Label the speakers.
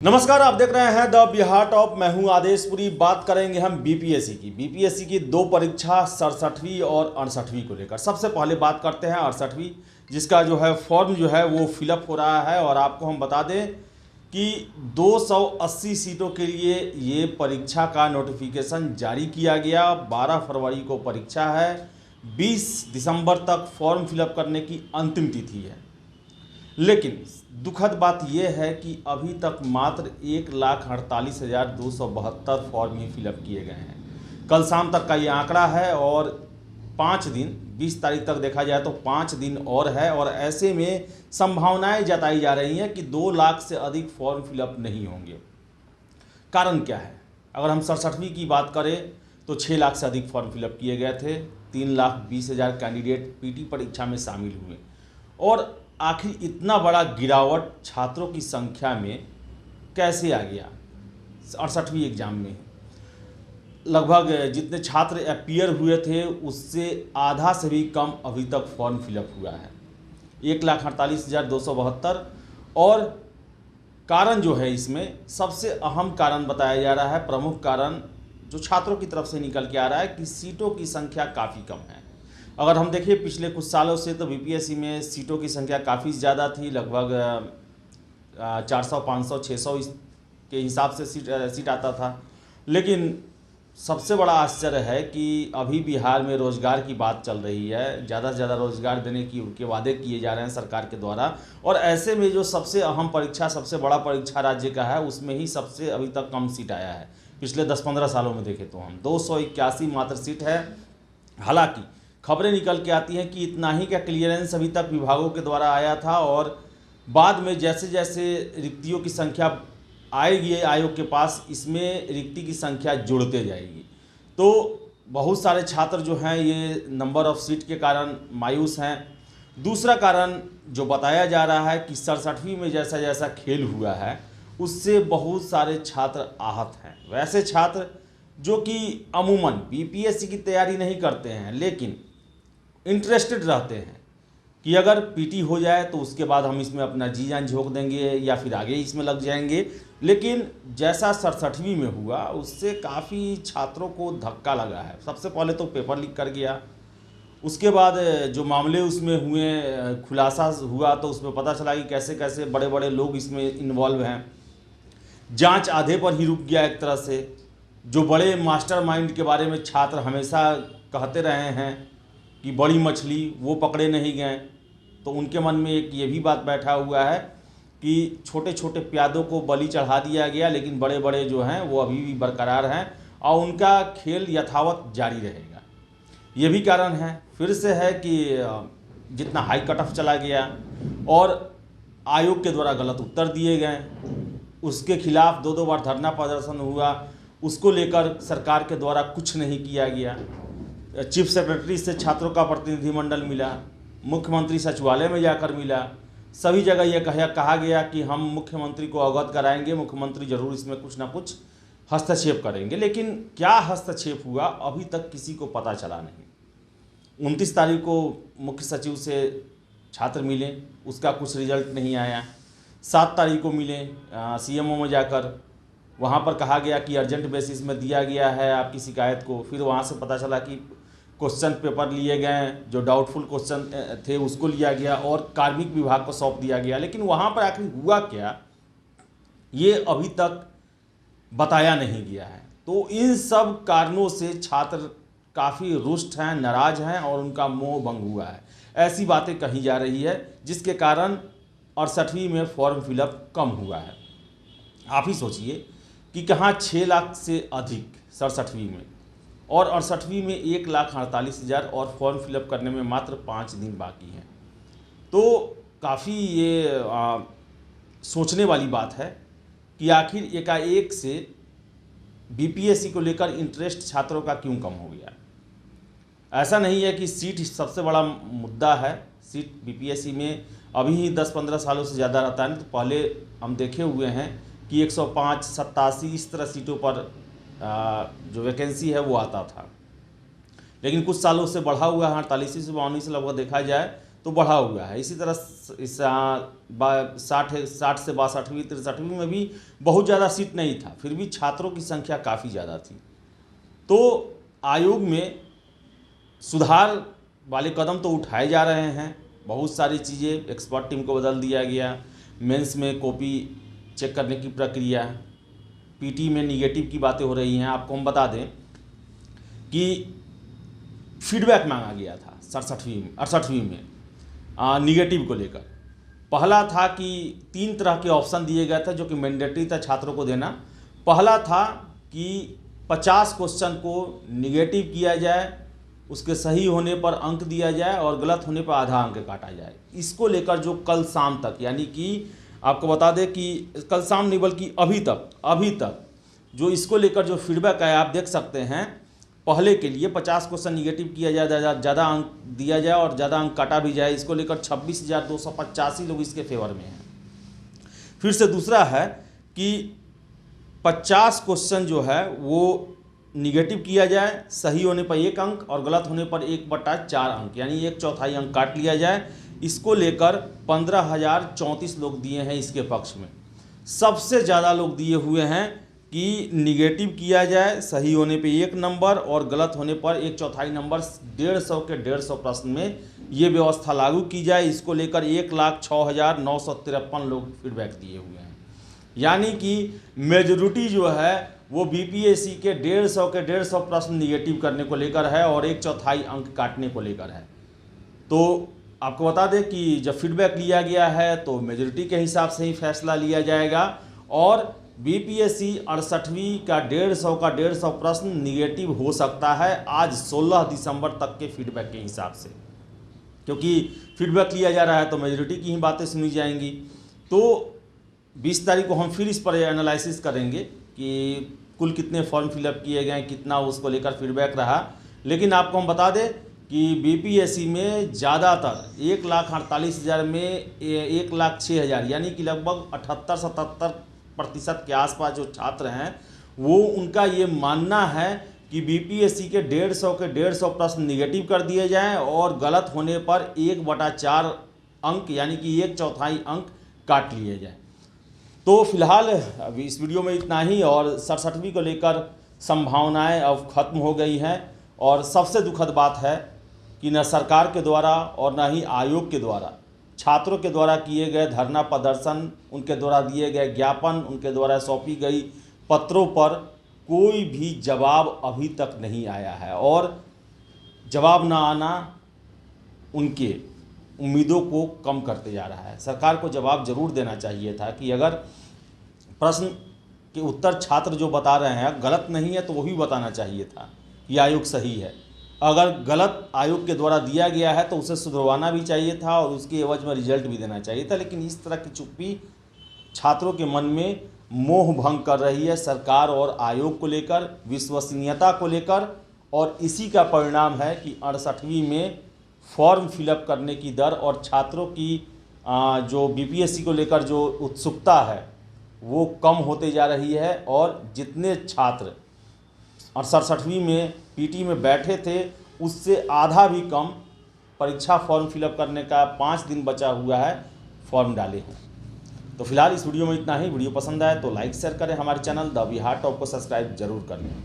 Speaker 1: नमस्कार, आप देख रहे हैं द बिहार टॉप। मैं हूं आदेशपुरी। बात करेंगे हम बीपीएससी की दो परीक्षा 67वीं और 68वीं को लेकर। सबसे पहले बात करते हैं 68वीं, जिसका जो है फॉर्म जो है वो फिलअप हो रहा है। और आपको हम बता दें कि 280 सीटों के लिए ये परीक्षा का नोटिफिकेशन जारी किया गया। 12 फरवरी को परीक्षा है, 20 दिसंबर तक फॉर्म फिलअप करने की अंतिम तिथि है। लेकिन दुखद बात यह है कि अभी तक मात्र 1,48,272 फॉर्म ही फिलअप किए गए हैं। कल शाम तक का ये आंकड़ा है और 5 दिन 20 तारीख तक देखा जाए तो 5 दिन और है। और ऐसे में संभावनाएं जताई जा रही हैं कि 2 लाख से अधिक फॉर्म फिलअप नहीं होंगे। कारण क्या है? अगर हम 67वीं की बात करें तो 6 लाख से अधिक फॉर्म फिलअप किए गए थे। 3,20,000 कैंडिडेट पीटी परीक्षा में शामिल हुए। और आखिर इतना बड़ा गिरावट छात्रों की संख्या में कैसे आ गया? 68वीं एग्जाम में लगभग जितने छात्र अपीयर हुए थे उससे आधा से भी कम अभी तक फॉर्म फिलअप हुआ है, 1,48,272। और कारण जो है, इसमें सबसे अहम कारण बताया जा रहा है, प्रमुख कारण जो छात्रों की तरफ से निकल के आ रहा है कि सीटों की संख्या काफ़ी कम है। अगर हम देखिए पिछले कुछ सालों से तो बीपीएससी में सीटों की संख्या काफ़ी ज़्यादा थी। लगभग 400, 500, 600 के हिसाब से सीट आता था। लेकिन सबसे बड़ा आश्चर्य है कि अभी बिहार में रोज़गार की बात चल रही है, ज़्यादा से ज़्यादा रोज़गार देने के वादे किए जा रहे हैं सरकार के द्वारा। और ऐसे में जो सबसे अहम परीक्षा, सबसे बड़ा परीक्षा राज्य का है, उसमें ही सबसे अभी तक कम सीट आया है। पिछले 10-15 सालों में देखें तो हम 281 मात्र सीट है। हालांकि खबरें निकल के आती हैं कि इतना ही का क्लियरेंस अभी तक विभागों के द्वारा आया था और बाद में जैसे जैसे रिक्तियों की संख्या आएगी आयोग के पास, इसमें रिक्ति की संख्या जुड़ते जाएगी। तो बहुत सारे छात्र जो हैं ये नंबर ऑफ सीट के कारण मायूस हैं। दूसरा कारण जो बताया जा रहा है कि 67वीं में जैसा जैसा खेल हुआ है उससे बहुत सारे छात्र आहत हैं। वैसे छात्र जो कि अमूमन बीपीएससी की तैयारी नहीं करते हैं लेकिन इंटरेस्टेड रहते हैं कि अगर पीटी हो जाए तो उसके बाद हम इसमें अपना जी जान झोंक देंगे या फिर आगे इसमें लग जाएंगे। लेकिन जैसा 67वीं में हुआ उससे काफ़ी छात्रों को धक्का लगा है। सबसे पहले तो पेपर लीक कर गया, उसके बाद जो मामले उसमें हुए, खुलासा हुआ तो उसमें पता चला कि कैसे कैसे बड़े बड़े लोग इसमें इन्वॉल्व हैं। जांच आधे पर ही रुक गया एक तरह से। जो बड़े मास्टरमाइंड के बारे में छात्र हमेशा कहते रहे हैं कि बड़ी मछली, वो पकड़े नहीं गए, तो उनके मन में एक ये भी बात बैठा हुआ है कि छोटे छोटे प्यादों को बलि चढ़ा दिया गया, लेकिन बड़े बड़े जो हैं वो अभी भी बरकरार हैं और उनका खेल यथावत जारी रहेगा। ये भी कारण है। फिर से है कि जितना हाई कट ऑफ चला गया और आयोग के द्वारा गलत उत्तर दिए गए, उसके खिलाफ 2 बार धरना प्रदर्शन हुआ, उसको लेकर सरकार के द्वारा कुछ नहीं किया गया। चीफ सेक्रेटरी से छात्रों का प्रतिनिधिमंडल मिला, मुख्यमंत्री सचिवालय में जाकर मिला, सभी जगह यह कहा गया कि हम मुख्यमंत्री को अवगत कराएंगे, मुख्यमंत्री जरूर इसमें कुछ ना कुछ हस्तक्षेप करेंगे। लेकिन क्या हस्तक्षेप हुआ अभी तक किसी को पता चला नहीं। 29 तारीख को मुख्य सचिव से छात्र मिले, उसका कुछ रिजल्ट नहीं आया। 7 तारीख को मिले सीएमओ में जाकर, वहाँ पर कहा गया कि अर्जेंट बेसिस में दिया गया है आपकी शिकायत को। फिर वहाँ से पता चला कि क्वेश्चन पेपर लिए गए, जो डाउटफुल क्वेश्चन थे उसको लिया गया और कार्मिक विभाग को सौंप दिया गया। लेकिन वहाँ पर आखिर हुआ क्या, ये अभी तक बताया नहीं गया है। तो इन सब कारणों से छात्र काफ़ी रुष्ट हैं, नाराज हैं और उनका मोह भंग हुआ है, ऐसी बातें कही जा रही है, जिसके कारण 68वीं में फॉर्म फिलअप कम हुआ है। आप ही सोचिए कि कहाँ 6 लाख से अधिक 67वीं में और 68वीं में 1,48,000 और फॉर्म फिलअप करने में मात्र 5 दिन बाकी हैं। तो काफ़ी ये सोचने वाली बात है कि आखिर एकाएक से बीपीएससी को लेकर इंटरेस्ट छात्रों का क्यों कम हो गया। ऐसा नहीं है कि सीट सबसे बड़ा मुद्दा है। सीट बीपीएससी में अभी ही 10-15 सालों से ज़्यादा रहता है। तो पहले हम देखे हुए हैं कि 105, 87 इस तरह सीटों पर जो वैकेंसी है वो आता था। लेकिन कुछ सालों से बढ़ा हुआ है, 48 से 52 से लगभग देखा जाए तो बढ़ा हुआ है। इसी तरह इस 60 से 62वीं 63वीं में भी बहुत ज़्यादा सीट नहीं था, फिर भी छात्रों की संख्या काफ़ी ज़्यादा थी। तो आयोग में सुधार वाले कदम तो उठाए जा रहे हैं, बहुत सारी चीज़ें, एक्सपर्ट टीम को बदल दिया गया, मेंस में कॉपी चेक करने की प्रक्रिया, पीटी में निगेटिव की बातें हो रही हैं। आपको हम बता दें कि फीडबैक मांगा गया था 68वीं में निगेटिव को लेकर। पहला था कि 3 तरह के ऑप्शन दिए गए थे जो कि मैंडेटरी था छात्रों को देना। पहला था कि 50 क्वेश्चन को निगेटिव किया जाए, उसके सही होने पर अंक दिया जाए और गलत होने पर आधा अंक काटा जाए। इसको लेकर जो कल शाम तक, यानी कि आपको बता दें कि कल शाम नहीं बल्कि अभी तक जो इसको लेकर जो फीडबैक आया, आप देख सकते हैं। पहले के लिए 50 क्वेश्चन निगेटिव किया जाए, ज़्यादा अंक दिया जाए और ज़्यादा अंक काटा भी जाए, इसको लेकर 26,285 लोग इसके फेवर में हैं। फिर से दूसरा है कि 50 क्वेश्चन जो है वो निगेटिव किया जाए, सही होने पर 1 अंक और गलत होने पर 1/4 अंक, यानी 1/4 अंक काट लिया जाए। इसको लेकर 15,034 लोग दिए हैं इसके पक्ष में। सबसे ज़्यादा लोग दिए हुए हैं कि निगेटिव किया जाए, सही होने पे 1 नंबर और गलत होने पर 1/4 नंबर, 150 के 150 प्रश्न में ये व्यवस्था लागू की जाए। इसको लेकर 1,06,953 लोग फीडबैक दिए हुए हैं। यानी कि मेजॉरिटी जो है वो बीपीएससी के 150 प्रश्न निगेटिव करने को लेकर है और 1/4 अंक काटने को लेकर है। तो आपको बता दें कि जब फीडबैक लिया गया है तो मेजॉरिटी के हिसाब से ही फैसला लिया जाएगा और बीपीएससी 68वीं का 150 प्रश्न निगेटिव हो सकता है आज 16 दिसंबर तक के फीडबैक के हिसाब से, क्योंकि फीडबैक लिया जा रहा है तो मेजॉरिटी की ही बातें सुनी जाएंगी। तो 20 तारीख को हम फिर इस पर एनालिसिस करेंगे कि कुल कितने फॉर्म फिलअप किए गए, कितना उसको लेकर फीडबैक रहा। लेकिन आपको हम बता दें कि बीपीएससी में ज़्यादातर 1,48,000 में 1,06,000 यानी कि लगभग 78-77% के आसपास जो छात्र हैं वो उनका ये मानना है कि बीपीएससी के 150 प्रश्न निगेटिव कर दिए जाएं और गलत होने पर 1/4 अंक यानी कि 1/4 अंक काट लिए जाएं। तो फिलहाल अभी इस वीडियो में इतना ही और 67वीं को लेकर संभावनाएं अब खत्म हो गई हैं। और सबसे दुखद बात है कि न सरकार के द्वारा और न ही आयोग के द्वारा छात्रों के द्वारा किए गए धरना प्रदर्शन, उनके द्वारा दिए गए ज्ञापन, उनके द्वारा सौंपी गई पत्रों पर कोई भी जवाब अभी तक नहीं आया है और जवाब न आना उनके उम्मीदों को कम करते जा रहा है। सरकार को जवाब जरूर देना चाहिए था कि अगर प्रश्न के उत्तर छात्र जो बता रहे हैं गलत नहीं है तो वही बताना चाहिए था कि आयोग सही है। अगर गलत आयोग के द्वारा दिया गया है तो उसे सुधरवाना भी चाहिए था और उसके एवज में रिजल्ट भी देना चाहिए था। लेकिन इस तरह की चुप्पी छात्रों के मन में मोह भंग कर रही है सरकार और आयोग को लेकर, विश्वसनीयता को लेकर। और इसी का परिणाम है कि 68वीं में फॉर्म फिलअप करने की दर और छात्रों की जो बीपीएससी को लेकर जो उत्सुकता है वो कम होते जा रही है। और जितने छात्र 67वीं में पीटी में बैठे थे उससे आधा भी कम परीक्षा फॉर्म फिलअप करने का 5 दिन बचा हुआ है, फॉर्म डाले हैं। तो फिलहाल इस वीडियो में इतना ही। वीडियो पसंद आए तो लाइक शेयर करें, हमारे चैनल द बिहार टॉप को सब्सक्राइब जरूर कर लें।